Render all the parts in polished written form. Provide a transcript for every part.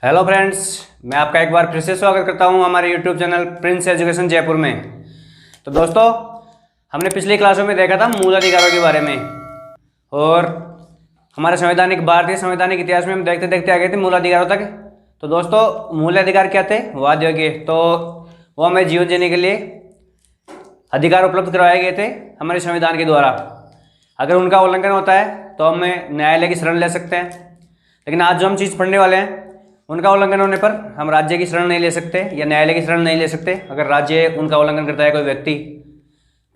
Hello friends, मैं आपका एक बार फिर से स्वागत करता हूं हमारे YouTube channel Prince education Jaipur में। तो दोस्तों, हमने पिछली क्लासों में देखा था मूल अधिकारों के बारे में, और हमारे भारतीय संवैधानिक इतिहास में हम देखते देखते आ गए थे मूल अधिकारों तक। तो दोस्तों, मूल अधिकार क्या थे? वाद योग्य। तो वो हमें जीवन जीने के लिए अधिकार उपलब्ध करवाए गए थे हमारे संविधान के द्वारा। अगर उनका उल्लंघन होता है तो हमें न्यायालय की शरण ले सकते हैं। लेकिन आज जो हम चीज़ पढ़ने वाले हैं, उनका उल्लंघन होने पर हम राज्य की शरण नहीं ले सकते या न्यायालय की शरण नहीं ले सकते। अगर राज्य उनका उल्लंघन करता है कोई व्यक्ति,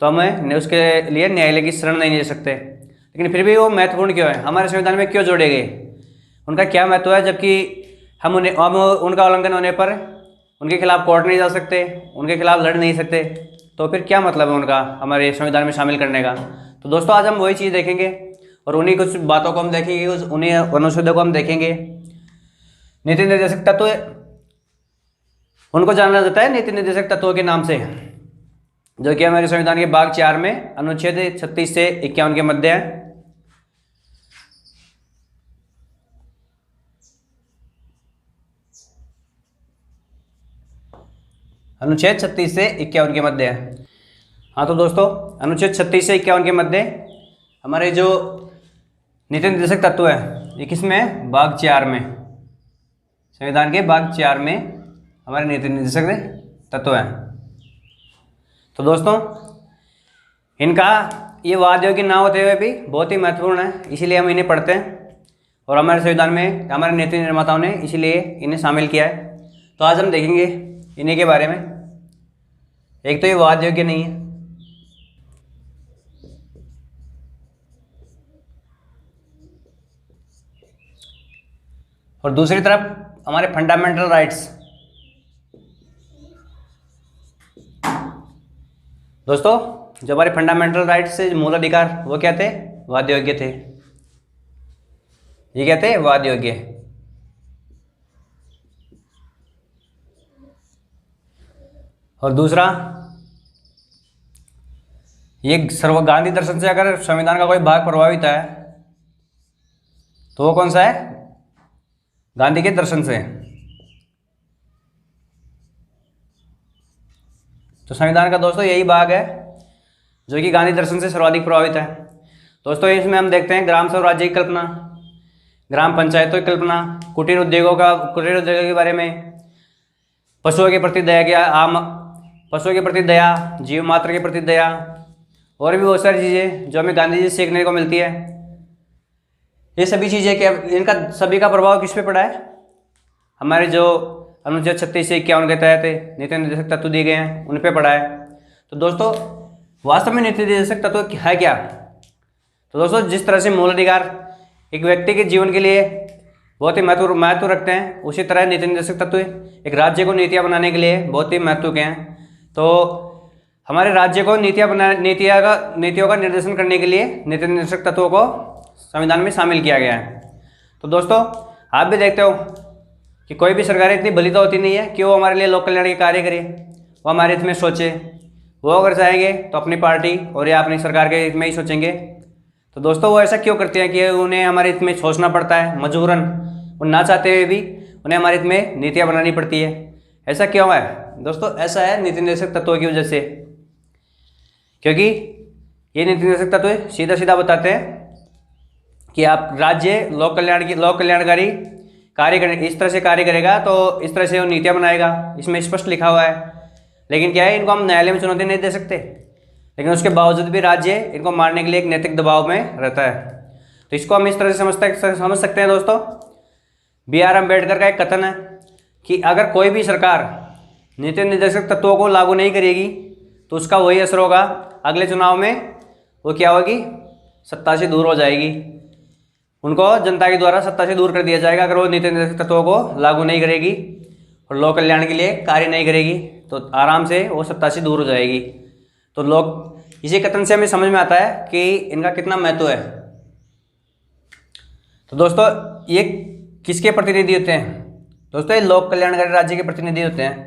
तो हमें उसके लिए न्यायालय की शरण नहीं ले सकते। लेकिन फिर भी वो महत्वपूर्ण क्यों है, हमारे संविधान में क्यों जोड़े गए, उनका क्या महत्व है? जबकि हम उनका उल्लंघन होने पर उनके खिलाफ कोर्ट नहीं जा सकते, उनके खिलाफ लड़ नहीं सकते, तो फिर क्या मतलब है उनका हमारे संविधान में शामिल करने का? तो दोस्तों, आज हम वही चीज़ देखेंगे और उन्हीं कुछ बातों को हम देखेंगे, उन्हीं अनुच्छेदों को हम देखेंगे। नीति निर्देशक तत्व, उनको जाना जाता है नीति निर्देशक तत्वों के नाम से, जो कि हमारे संविधान के भाग 4 में अनुच्छेद 36 से 51 के मध्य है। अनुच्छेद 36 से 51 के मध्य है। हाँ, तो दोस्तों, अनुच्छेद 36 से 51 के मध्य हमारे जो नीति निर्देशक तत्व है, ये किसमें है? भाग 4 में, संविधान के भाग 4 में हमारे नीति निर्देशक तत्व हैं। तो दोस्तों, इनका ये वाद योग्य ना होते हुए भी बहुत ही महत्वपूर्ण है, इसीलिए हम इन्हें पढ़ते हैं और हमारे संविधान में हमारे नीति निर्माताओं ने इसीलिए इन्हें शामिल किया है। तो आज हम देखेंगे इन्हीं के बारे में। एक तो ये वाद योग्य नहीं है, और दूसरी तरफ हमारे फंडामेंटल राइट्स। दोस्तों, जो हमारे फंडामेंटल राइट्स से मूल अधिकार, वो क्या थे? वाद योग्य थे। ये क्या थे? वाद योग्य। और दूसरा, ये गांधी दर्शन से अगर संविधान का कोई भाग प्रभावित है, तो वो कौन सा है? गांधी के दर्शन से। तो संविधान का दोस्तों यही भाग है जो कि गांधी दर्शन से सर्वाधिक प्रभावित है। दोस्तों, इसमें हम देखते हैं ग्राम स्वराज्य की कल्पना, ग्राम पंचायतों की कल्पना, कुटीर उद्योगों के बारे में, पशुओं के प्रति दया, जीव मात्र के प्रति दया, और भी बहुत सारी चीज़ें जो हमें गांधी जी से सीखने को मिलती है। ये सभी चीज़ें क्या, इनका सभी का प्रभाव किस पे पड़ा है? हमारे जो अनुच्छेद 36 से 51 के तहत नीति निर्देशक तत्व दिए गए हैं, उन पे पड़ा है। तो दोस्तों, वास्तव में नीति निर्देशक तत्व है क्या? तो दोस्तों, जिस तरह से मूल अधिकार एक व्यक्ति के जीवन के लिए बहुत ही महत्व रखते हैं, उसी तरह नीति निर्देशक तत्व एक राज्य को नीतियाँ बनाने के लिए बहुत ही महत्व के हैं। तो हमारे राज्य को नीतियों का निर्देशन करने के लिए नीति निर्देशक तत्वों को संविधान में शामिल किया गया है। तो दोस्तों, आप भी देखते हो कि कोई भी सरकार इतनी भली तो होती नहीं है कि वो हमारे लिए लोक कल्याण के कार्य करे, वो हमारे हित में सोचे। वो अगर चाहेंगे तो अपनी पार्टी और या अपनी सरकार के हित में ही सोचेंगे। तो दोस्तों, वो ऐसा क्यों करते हैं कि उन्हें हमारे हित में सोचना पड़ता है मजबूरन, वो ना चाहते हुए भी उन्हें हमारे हित में नीतियाँ बनानी पड़ती है? ऐसा क्यों है दोस्तों? ऐसा है नीति निर्देशक तत्वों की वजह से, क्योंकि ये नीति निर्देशक तत्व सीधा सीधा बताते हैं कि आप राज्य लोक कल्याणकारी कार्य करने, इस तरह से कार्य करेगा तो इस तरह से वो नीतियाँ बनाएगा, इसमें स्पष्ट लिखा हुआ है। लेकिन क्या है, इनको हम न्यायालय में चुनौती नहीं दे सकते, लेकिन उसके बावजूद भी राज्य इनको मारने के लिए एक नैतिक दबाव में रहता है। तो इसको हम इस तरह से समझ सकते हैं दोस्तों। BR अम्बेडकर का एक कथन है कि अगर कोई भी सरकार नीति निर्देशक तत्वों को लागू नहीं करेगी तो उसका वही असर होगा, अगले चुनाव में वो क्या होगी? सत्ता से दूर हो जाएगी। उनको जनता के द्वारा सत्ता से दूर कर दिया जाएगा अगर वो नीति निर्देशक तत्वों को लागू नहीं करेगी और लोक कल्याण के लिए कार्य नहीं करेगी, तो आराम से वो सत्ता से दूर हो जाएगी। तो लोग, इसी कथन से हमें समझ में आता है कि इनका कितना महत्व है। तो दोस्तों, ये किसके प्रतिनिधि होते हैं? दोस्तों, ये लोक कल्याणकारी राज्य के प्रतिनिधि होते हैं।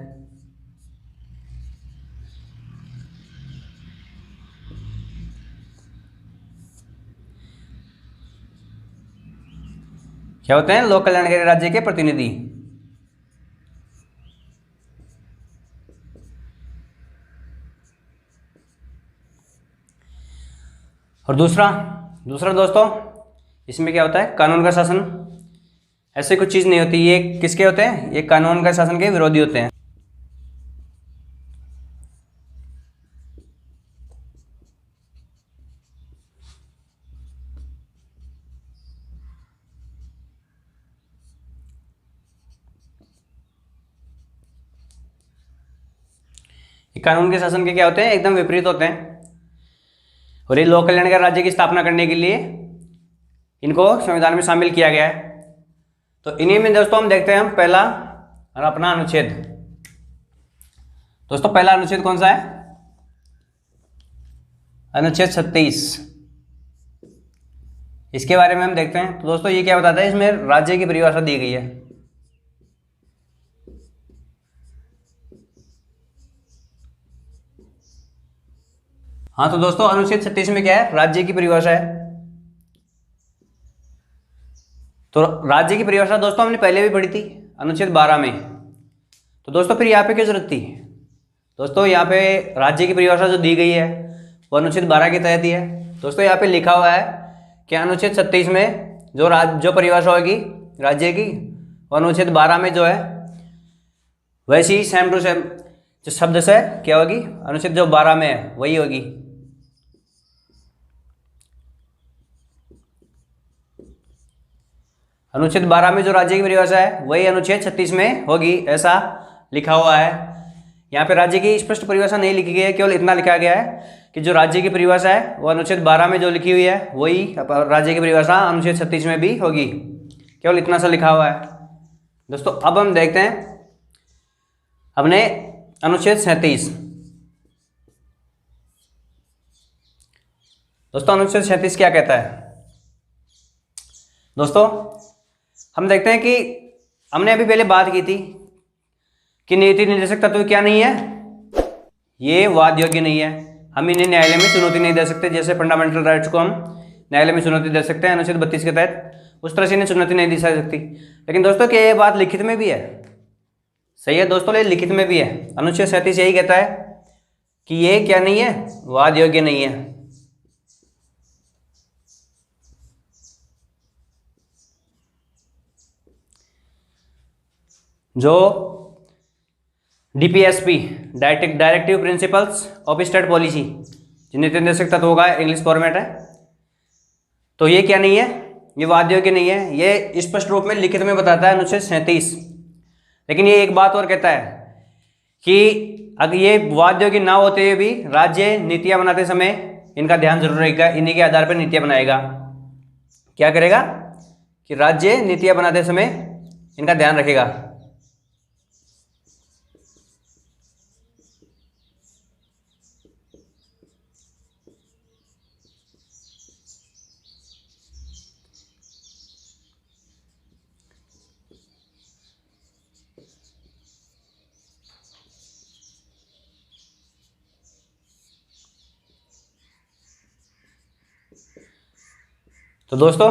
क्या होते हैं? लोक कल्याणकारी राज्य के प्रतिनिधि। और दूसरा दोस्तों, इसमें क्या होता है, कानून का शासन। ऐसे कुछ चीज़ नहीं होती, ये किसके होते हैं, ये कानून का शासन के विरोधी होते हैं। ये कानून के शासन के क्या होते हैं, एकदम विपरीत होते हैं। और ये लोक कल्याणकारी राज्य की स्थापना करने के लिए इनको संविधान में शामिल किया गया है। तो इन्हीं में दोस्तों हम देखते हैं हम पहला और अपना अनुच्छेद। दोस्तों पहला अनुच्छेद कौन सा है, अनुच्छेद 36। इसके बारे में हम देखते हैं। तो दोस्तों ये क्या बताता है, इसमें राज्य की परिभाषा दी गई है। हाँ तो दोस्तों अनुच्छेद 36 में क्या है, राज्य की परिभाषा है। तो राज्य की परिभाषा दोस्तों हमने पहले भी पढ़ी थी अनुच्छेद 12 में। तो दोस्तों फिर यहाँ पे क्यों जरूरत थी, दोस्तों यहाँ पे राज्य की परिभाषा जो दी गई है वो अनुच्छेद 12 के तहत ही है। दोस्तों यहाँ पे लिखा हुआ है कि अनुच्छेद 36 में जो परिभाषा होगी राज्य की, वो अनुच्छेद 12 में जो है वैसी ही सेम टू सेम जो शब्द से क्या होगी, अनुच्छेद जो 12 में है वही होगी। अनुच्छेद 12 में जो राज्य की परिभाषा है वही अनुच्छेद 36 में होगी, ऐसा लिखा हुआ है। यहाँ पे राज्य की स्पष्ट परिभाषा नहीं लिखी गई है, केवल इतना लिखा गया है कि जो राज्य की परिभाषा है वो अनुच्छेद 12 में जो लिखी हुई है वही राज्य की परिभाषा अनुच्छेद 36 में भी होगी, केवल इतना सा लिखा हुआ है। दोस्तों अब हम देखते हैं अपने अनुच्छेद 37। दोस्तों अनुच्छेद 37 क्या कहता है, दोस्तों हम देखते हैं कि हमने अभी पहले बात की थी कि नीति निर्देशक तत्व क्या नहीं है, ये वाद योग्य नहीं है। हम इन्हें न्यायालय में चुनौती नहीं दे सकते, जैसे फंडामेंटल राइट्स को हम न्यायालय में चुनौती दे सकते हैं अनुच्छेद 32 के तहत, उस तरह से इन्हें चुनौती नहीं दी जा सकती। लेकिन दोस्तों क्या ये बात लिखित में भी है, सही है दोस्तों, ये लिखित में भी है। अनुच्छेद 37 यही कहता है कि ये क्या नहीं है, वाद योग्य नहीं है। जो DPSP directive principles of state policy, जो नीति निर्देशक तत्व का इंग्लिश फॉर्मेट है, तो ये क्या नहीं है, ये वाद योग्य नहीं है। ये स्पष्ट रूप में लिखित में बताता है अनुच्छेद 37। लेकिन ये एक बात और कहता है कि अगर ये वाद योग्य ना होते हुए भी राज्य नीतियां बनाते समय इनका ध्यान जरूर रहेगा, इन्हीं के आधार पर नीतियां बनाएगा। क्या करेगा कि राज्य नीतियां बनाते समय इनका ध्यान रखेगा। तो दोस्तों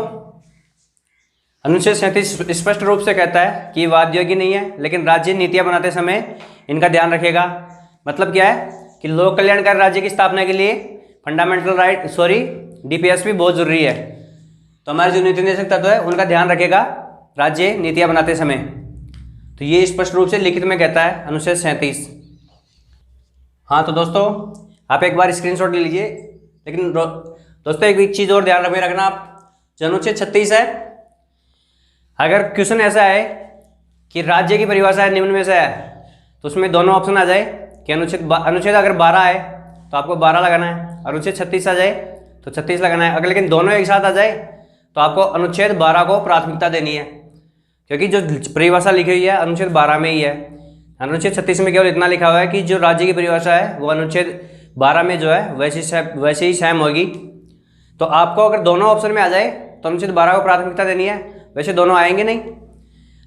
अनुच्छेद 37 स्पष्ट रूप से कहता है कि वाद योग्य नहीं है, लेकिन राज्य नीतियां बनाते समय इनका ध्यान रखेगा। मतलब क्या है कि लोक कल्याणकारी राज्य की स्थापना के लिए फंडामेंटल राइट DPSP बहुत जरूरी है। तो हमारे जो नीति निर्देशक तत्व है उनका ध्यान रखेगा राज्य नीतियां बनाते समय। तो ये स्पष्ट रूप से लिखित में कहता है अनुच्छेद 37। हाँ तो दोस्तों आप एक बार स्क्रीनशॉट ले लीजिए। लेकिन दोस्तों एक चीज़ और ध्यान में रखना, आप जो अनुच्छेद 36 है, अगर क्वेश्चन ऐसा है कि राज्य की परिभाषा है निम्न में से है, तो उसमें दोनों ऑप्शन आ जाए कि अनुच्छेद अगर 12 है तो आपको 12 लगाना है, अनुच्छेद 36 आ जाए तो 36 लगाना है। अगर लेकिन दोनों एक साथ आ जाए तो आपको अनुच्छेद 12 को प्राथमिकता देनी है, क्योंकि जो परिभाषा लिखी हुई है अनुच्छेद 12 में ही है। अनुच्छेद 36 में केवल इतना लिखा हुआ है कि जो राज्य की परिभाषा है वो अनुच्छेद 12 में जो है वैसे ही सेम होगी। तो आपको अगर दोनों ऑप्शन में आ जाए तो अनुच्छेद 12 को प्राथमिकता देनी है। वैसे दोनों आएंगे नहीं,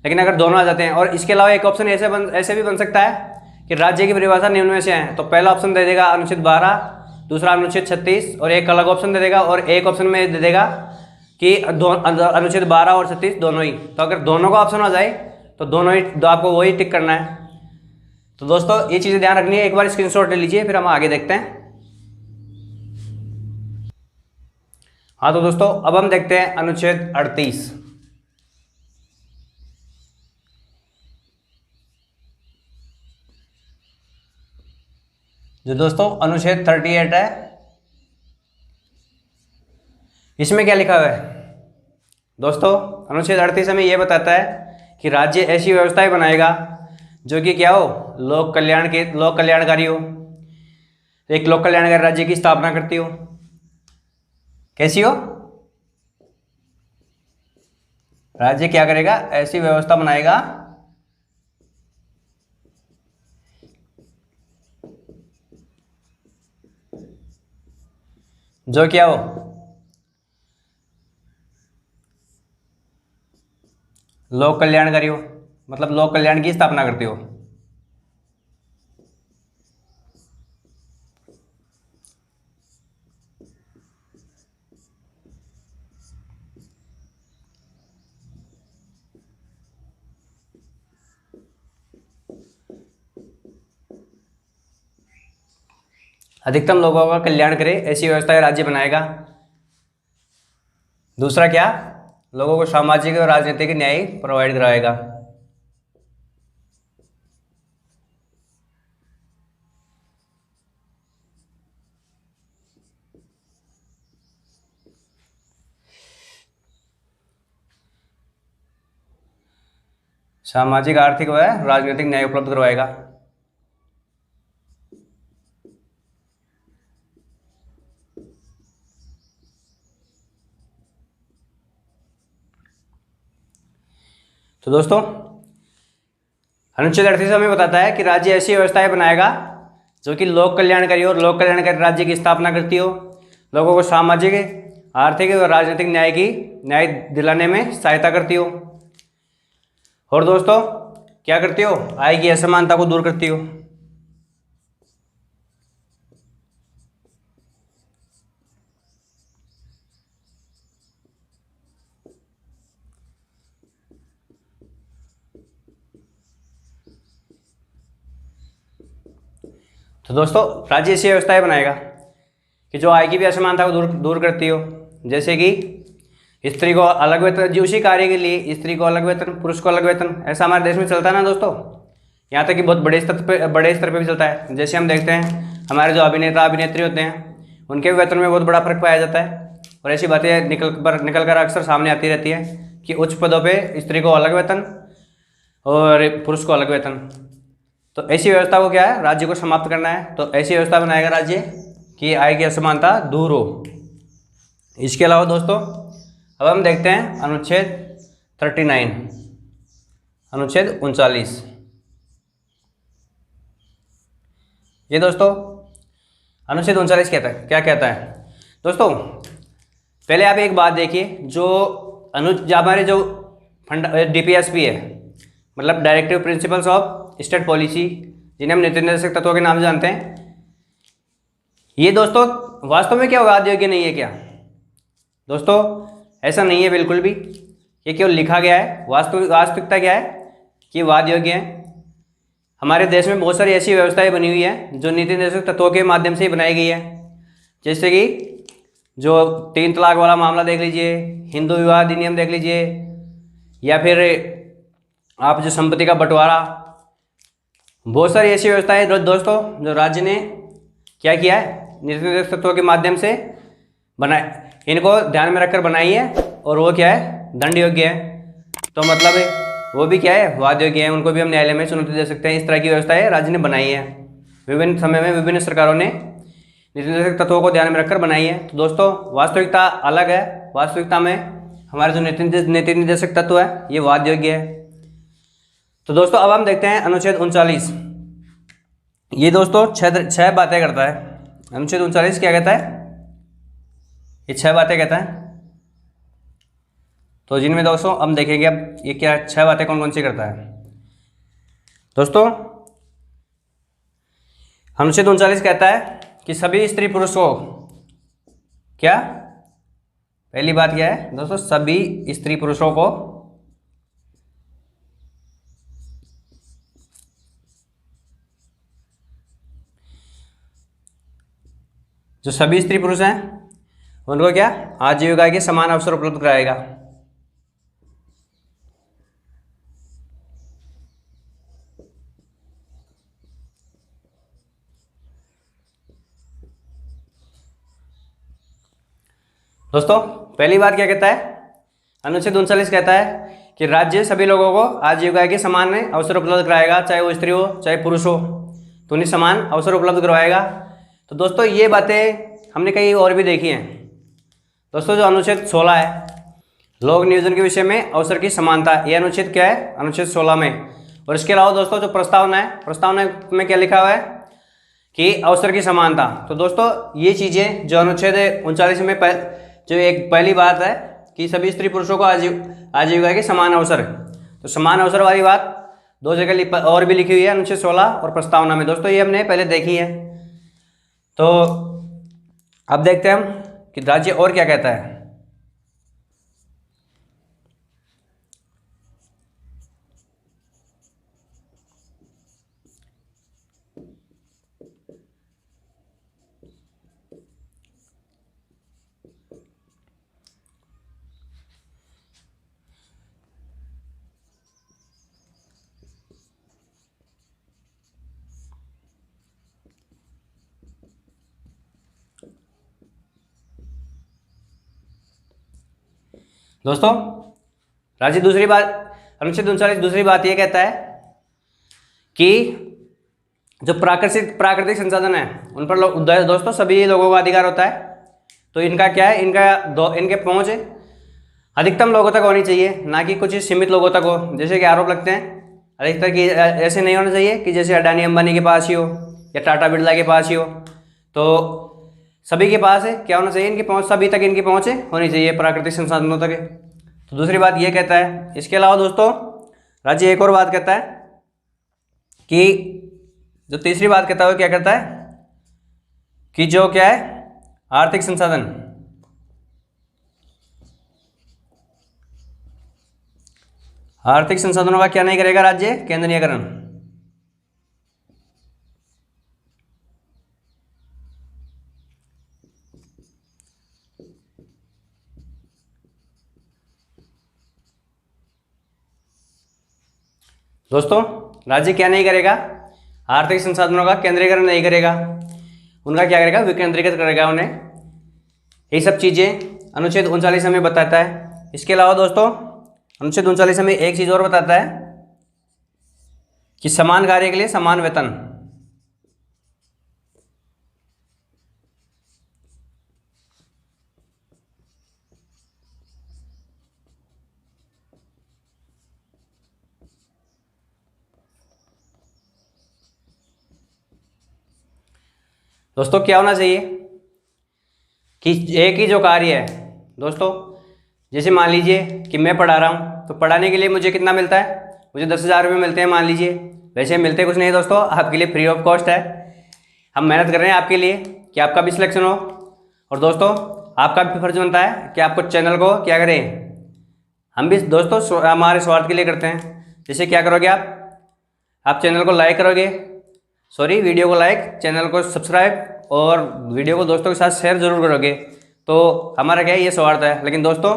लेकिन अगर दोनों आ जाते हैं, और इसके अलावा एक ऑप्शन ऐसे भी बन सकता है कि राज्य की परिभाषा निम्न में से है, तो पहला ऑप्शन दे देगा अनुच्छेद 12, दूसरा अनुच्छेद 36, और एक अलग ऑप्शन दे देगा, और एक ऑप्शन में दे देगा कि अनुच्छेद 12 और 36 दोनों ही। तो अगर दोनों का ऑप्शन आ जाए तो दोनों ही आपको वही टिक करना है। तो दोस्तों ये चीज़ें ध्यान रखनी है, एक बार स्क्रीनशॉट ले लीजिए, फिर हम आगे देखते हैं। हाँ तो दोस्तों अब हम देखते हैं अनुच्छेद 38। जो दोस्तों अनुच्छेद 38 है, इसमें क्या लिखा हुआ है दोस्तों? अनुच्छेद 38 हमें यह बताता है कि राज्य ऐसी व्यवस्थाएं बनाएगा जो कि क्या हो, लोक कल्याणकारी हो। एक लोक कल्याणकारी राज्य की स्थापना करती हो। कैसी हो? राज्य क्या करेगा? ऐसी व्यवस्था बनाएगा जो क्या हो, लोक कल्याणकारी हो, मतलब लोक कल्याण की स्थापना करती हो। अधिकतम लोगों का कल्याण करे ऐसी व्यवस्था राज्य बनाएगा। दूसरा क्या? लोगों को सामाजिक और राजनीतिक न्याय प्रोवाइड कराएगा। सामाजिक, आर्थिक व राजनीतिक न्याय उपलब्ध करवाएगा। तो दोस्तों अनुच्छेद 38 हमें बताता है कि राज्य ऐसी व्यवस्थाएं बनाएगा जो कि लोक कल्याणकारी और लोक कल्याणकारी राज्य की स्थापना करती हो, लोगों को सामाजिक, आर्थिक और राजनीतिक न्याय दिलाने में सहायता करती हो, और दोस्तों क्या करती हो, आय की असमानता को दूर करती हो। तो दोस्तों राज्य ऐसी व्यवस्थाएं बनाएगा कि जो आय की भी असमानता को दूर करती हो, जैसे कि स्त्री को अलग वेतन, जो उसी कार्य के लिए स्त्री को अलग वेतन, पुरुष को अलग वेतन, ऐसा हमारे देश में चलता है ना दोस्तों। यहाँ तक कि बहुत बड़े स्तर पे भी चलता है। जैसे हम देखते हैं हमारे जो अभिनेता अभिनेत्री होते हैं उनके भी वेतन में बहुत बड़ा फर्क पाया जाता है, और ऐसी बातें निकल कर अक्सर सामने आती रहती है कि उच्च पदों पर स्त्री को अलग वेतन और पुरुष को अलग वेतन। तो ऐसी व्यवस्था को क्या है, राज्य को समाप्त करना है। तो ऐसी व्यवस्था बनाएगा राज्य कि आय की असमानता दूर हो। इसके अलावा दोस्तों अब हम देखते हैं अनुच्छेद 39, अनुच्छेद 39। ये दोस्तों अनुच्छेद 39 कहता है, क्या कहता है दोस्तों? पहले आप एक बात देखिए, जो हमारे जो DPSP है, मतलब directive principles of state policy, जिन्हें हम नीति निर्देशक तत्वों के नाम से जानते हैं, ये दोस्तों वास्तव में क्या वाद योग्य नहीं है क्या दोस्तों? ऐसा नहीं है बिल्कुल भी। ये केवल लिखा गया है। वास्तविकता क्या है कि वाद योग्य है। हमारे देश में बहुत सारी ऐसी व्यवस्थाएं बनी हुई है जो नीति निर्देशक तत्वों के माध्यम से ही बनाई गई है। जैसे कि जो 3 तलाक वाला मामला देख लीजिए, हिंदू विवाह अधिनियम देख लीजिए, या फिर आप जो संपत्ति का बंटवारा, बहुत सारी ऐसी व्यवस्थाएं दोस्तों जो राज्य ने क्या किया है, नीति निर्देशक तत्वों के माध्यम से बनाए, इनको ध्यान में रखकर बनाई है, और वो क्या है, दंड योग्य है। तो मतलब वो भी क्या है, वाद योग्य है, उनको भी हम न्यायालय में चुनौती दे सकते हैं। इस तरह की व्यवस्थाएं राज्य ने बनाई है। विभिन्न समय में विभिन्न सरकारों ने नीति निर्देशक तत्वों को ध्यान में रखकर बनाई है। तो दोस्तों वास्तविकता अलग है। वास्तविकता में हमारे जो नीति निर्देशक तत्व है ये वाद योग्य है। तो दोस्तों अब हम देखते हैं अनुच्छेद 39। ये दोस्तों छह बातें करता है। अनुच्छेद 39 क्या कहता है? ये 6 बातें कहता है। तो जिनमें दोस्तों हम देखेंगे अब ये क्या 6 बातें कौन कौन सी करता है। दोस्तों अनुच्छेद 39 कहता है कि सभी स्त्री पुरुष को क्या, पहली बात क्या है दोस्तों, सभी स्त्री पुरुषों को जो सभी स्त्री पुरुष हैं उनको क्या, आजीविका के समान अवसर उपलब्ध कराएगा। दोस्तों पहली बात क्या कहता है, अनुच्छेद 39 कहता है कि राज्य सभी लोगों को आजीविका के समान अवसर उपलब्ध कराएगा, चाहे वो स्त्री हो चाहे पुरुष हो, तो उन्हें समान अवसर उपलब्ध करवाएगा। तो दोस्तों ये बातें हमने कई और भी देखी हैं। दोस्तों जो अनुच्छेद 16 है, लोक नियोजन के विषय में अवसर की समानता, ये अनुच्छेद क्या है, अनुच्छेद 16 में। और इसके अलावा दोस्तों जो प्रस्तावना है, प्रस्तावना में क्या लिखा हुआ है कि अवसर की समानता। तो दोस्तों ये चीज़ें जो अनुच्छेद 39 में जो एक पहली बात है कि सभी स्त्री पुरुषों को आजीविका के समान अवसर, तो समान अवसर वाली बात दो जगह और भी लिखी हुई है, अनुच्छेद 16 और प्रस्तावना में। दोस्तों ये हमने पहले देखी है। तो अब देखते हैं हम कि राज्य और क्या कहता है। दोस्तों राज्य दूसरी बात, अनुच्छेद 39 दूसरी बात ये कहता है कि जो प्राकृतिक संसाधन है उन पर दोस्तों सभी लोगों का अधिकार होता है। तो इनका क्या है, इनके पहुंच अधिकतम लोगों तक होनी चाहिए, ना कि कुछ सीमित लोगों तक हो। जैसे कि आरोप लगते हैं अधिकतर की ऐसे नहीं होना चाहिए कि जैसे अडानी अंबानी के पास ही हो या टाटा बिरला के पास ही हो। तो सभी के पास है क्या होना चाहिए, इनकी पहुंच, सभी तक इनकी पहुंच होनी चाहिए प्राकृतिक संसाधनों तक। तो दूसरी बात ये कहता है। इसके अलावा दोस्तों राज्य एक और बात कहता है कि जो तीसरी बात कहता है वो क्या कहता है कि जो क्या है, आर्थिक संसाधन, आर्थिक संसाधनों का क्या नहीं करेगा राज्य, केंद्रीयकरण। दोस्तों राज्य क्या नहीं करेगा, आर्थिक संसाधनों का केंद्रीकरण नहीं करेगा, उनका क्या करेगा, विकेंद्रीकृत करेगा उन्हें। ये सब चीज़ें अनुच्छेद 39 हमें बताता है। इसके अलावा दोस्तों अनुच्छेद 39 हमें एक चीज़ और बताता है कि समान कार्य के लिए समान वेतन। दोस्तों क्या होना चाहिए कि एक ही जो कार्य है दोस्तों, जैसे मान लीजिए कि मैं पढ़ा रहा हूँ, तो पढ़ाने के लिए मुझे कितना मिलता है, मुझे 10,000 रुपये मिलते हैं मान लीजिए। वैसे मिलते कुछ नहीं दोस्तों, आपके लिए फ्री ऑफ कॉस्ट है। हम मेहनत कर रहे हैं आपके लिए कि आपका भी सिलेक्शन हो। और दोस्तों आपका भी फर्ज बनता है कि आपको चैनल को क्या करें, हम भी दोस्तों हमारे स्वार्थ के लिए करते हैं। जैसे क्या करोगे आप चैनल को लाइक करोगे, वीडियो को लाइक, चैनल को सब्सक्राइब और वीडियो को दोस्तों के साथ शेयर जरूर करोगे। तो हमारा क्या है, ये स्वार्थ है। लेकिन दोस्तों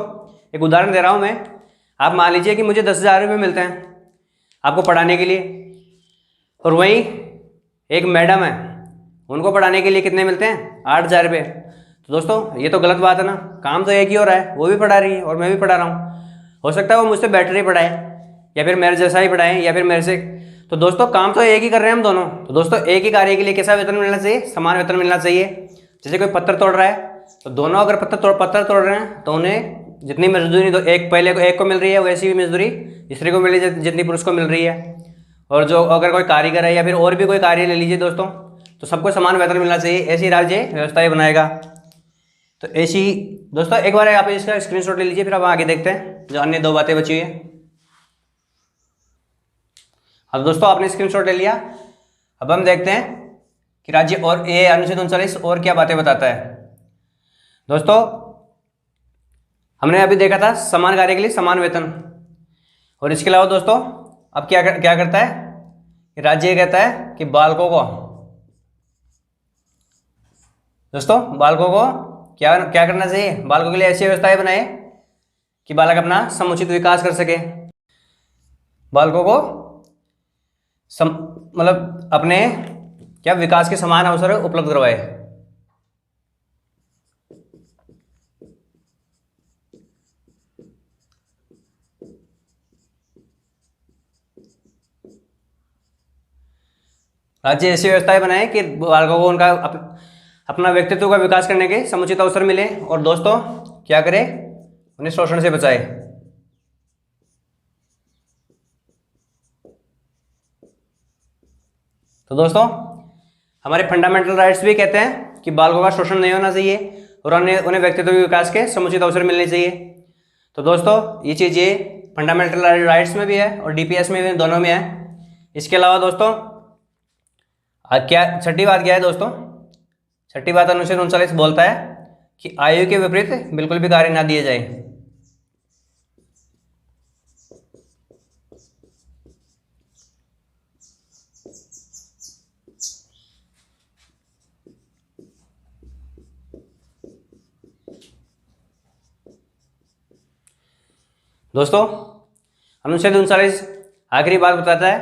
एक उदाहरण दे रहा हूँ मैं, आप मान लीजिए कि मुझे 10,000 रुपये मिलते हैं आपको पढ़ाने के लिए, और वहीं एक मैडम है, उनको पढ़ाने के लिए कितने मिलते हैं, 8,000 रुपये। तो दोस्तों ये तो गलत बात है ना, काम तो एक ही हो रहा है, वो भी पढ़ा रही है और मैं भी पढ़ा रहा हूँ। हो सकता है वो मुझसे बेटर ही पढ़ाए या फिर मेरे जैसा ही पढ़ाए या फिर मेरे से, तो दोस्तों काम तो एक ही कर रहे हैं हम दोनों। तो दोस्तों एक ही कार्य के लिए कैसा वेतन मिलना चाहिए, समान वेतन मिलना चाहिए। जैसे कोई पत्थर तोड़ रहा है, तो दोनों अगर पत्थर तोड़ रहे हैं तो उन्हें जितनी मजदूरी तो एक को मिल रही है वैसी भी मजदूरी स्त्री को मिल रही है जितनी पुरुष को मिल रही है। और जो अगर कोई कारीगर है या फिर और भी कोई कार्य ले लीजिए दोस्तों, तो सबको समान वेतन मिलना चाहिए। ऐसी राज्य व्यवस्था बनाएगा। तो ऐसी दोस्तों एक बार आप इसका स्क्रीनशॉट ले लीजिए, फिर अब आगे देखते हैं जो अन्य 2 बातें बची हुई है। अब दोस्तों आपने स्क्रीनशॉट ले लिया, अब हम देखते हैं कि राज्य और ये अनुच्छेद 39 और क्या बातें बताता है। दोस्तों हमने अभी देखा था समान कार्य के लिए समान वेतन, और इसके अलावा दोस्तों अब क्या करता है, राज्य ये कहता है कि बालकों को क्या क्या करना चाहिए, बालकों के लिए ऐसी व्यवस्थाएं बनाए कि बालक अपना समुचित विकास कर सके, बालकों को मतलब अपने क्या विकास के समान अवसर उपलब्ध करवाए। राज्य ऐसी व्यवस्थाएं बनाए कि बालकों को उनका अपना व्यक्तित्व का विकास करने के समुचित अवसर मिले, और दोस्तों क्या करे, उन्हें शोषण से बचाए। तो दोस्तों हमारे फंडामेंटल राइट्स भी कहते हैं कि बालकों का शोषण नहीं होना चाहिए और उन्हें व्यक्तित्व के विकास के समुचित अवसर मिलने चाहिए। तो दोस्तों ये चीज़ ये फंडामेंटल राइट्स में भी है और डीपीएस में भी, दोनों में है। इसके अलावा दोस्तों क्या छठी बात क्या है दोस्तों, छठी बात अनुच्छेद 39 बोलता है कि आयु के विपरीत बिल्कुल भी कार्य ना दिए जाए। दोस्तों अनुच्छेद 39 आखिरी बात बताता है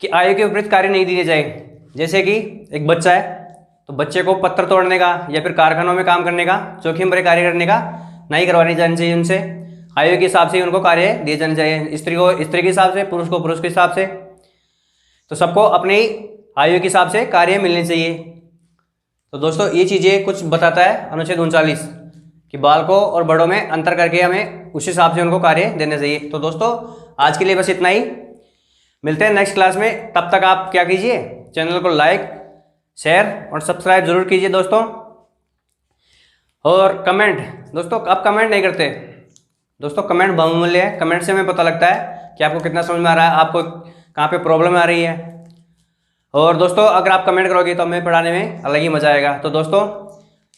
कि आयु के विपरीत कार्य नहीं दिए जाए। जैसे कि एक बच्चा है तो बच्चे को पत्थर तोड़ने का या फिर कारखानों में काम करने का, जोखिम भरे कार्य करने का नहीं करवानी जानी चाहिए उनसे। आयु के हिसाब से उनको कार्य दिए जाने चाहिए, स्त्री को स्त्री के हिसाब से, पुरुष को पुरुष के हिसाब से। तो सबको अपनी आयु के हिसाब से कार्य मिलने चाहिए। तो दोस्तों ये चीज़ें कुछ बताता है अनुच्छेद 39 कि बालकों और बड़ों में अंतर करके हमें उस हिसाब से उनको कार्य देने चाहिए। तो दोस्तों आज के लिए बस इतना ही, मिलते हैं नेक्स्ट क्लास में। तब तक आप क्या कीजिए, चैनल को लाइक, शेयर और सब्सक्राइब जरूर कीजिए दोस्तों। और कमेंट, दोस्तों आप कमेंट नहीं करते दोस्तों, कमेंट बहुमूल्य है। कमेंट से हमें पता लगता है कि आपको कितना समझ में आ रहा है, आपको कहाँ पे प्रॉब्लम आ रही है। और दोस्तों अगर आप कमेंट करोगे तो हमें पढ़ाने में अलग ही मज़ा आएगा। तो दोस्तों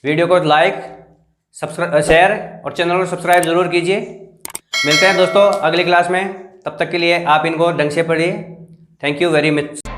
वीडियो को लाइक, सब्सक्राइब, शेयर और चैनल को सब्सक्राइब जरूर कीजिए। मिलते हैं दोस्तों अगली क्लास में, तब तक के लिए आप इनको ढंग से पढ़िए। Thank you very much.